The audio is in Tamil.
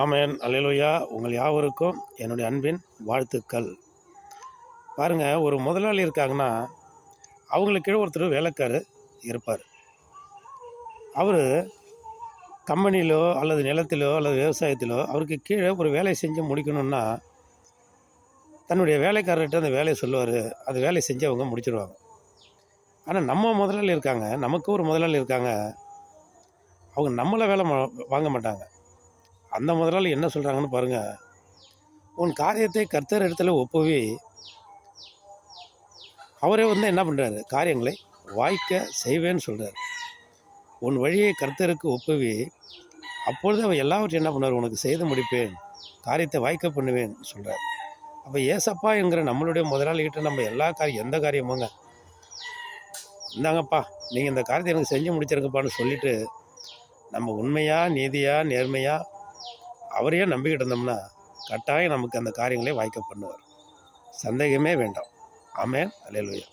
ஆமென் அல்லேலூயா. உங்கள் யாவருக்கும் என்னுடைய அன்பின் வாழ்த்துக்கள். பாருங்கள், ஒரு முதலாளி இருக்காங்கன்னா அவங்களுக்கு கீழே ஒருத்தர் வேலைக்காரர் இருப்பார். அவர் கம்பெனியிலோ அல்லது நிலத்திலோ அல்லது விவசாயத்திலோ அவருக்கு கீழே ஒரு வேலையை செஞ்சு முடிக்கணும்னா தன்னுடைய வேலைக்காரர்கிட்ட அந்த வேலையை சொல்லுவார். அந்த வேலையை செஞ்சு அவங்க முடிச்சிடுவாங்க. ஆனால் நம்ம முதலாளி இருக்காங்க, நமக்கு ஒரு முதலாளி இருக்காங்க, அவங்க நம்மளை வேலை வாங்க மாட்டாங்க. அந்த முதலாளி என்ன சொல்கிறாங்கன்னு பாருங்கள். உன் காரியத்தை கர்த்தர் இடத்துல ஒப்புவி, அவரே என்ன பண்ணுறாரு, காரியங்களை வாய்க்க செய்வேன்னு சொல்கிறார். உன் வழியை கர்த்தருக்கு ஒப்புவி, அப்பொழுது அவர் எல்லாவற்றையும் என்ன பண்ணுவார், உனக்கு செய்து முடிப்பேன், காரியத்தை வாய்க்க பண்ணுவேன் சொல்கிறார். அப்போ ஏசப்பா என்கிற நம்மளுடைய முதலாளிகிட்ட நம்ம எந்த காரியமுங்க, இந்தாங்கப்பா நீங்கள் இந்த காரியத்தை எனக்கு செஞ்சு முடிச்சிருங்கப்பான்னு சொல்லிவிட்டு நம்ம உண்மையாக நீதியாக நேர்மையாக அவரையே நம்பிக்கிட்டு இருந்தோம்னா கட்டாயம் நமக்கு அந்த காரியங்களே வாய்க்க பண்ணுவார். சந்தேகமே வேண்டாம். ஆமென் அல்லேலூயா.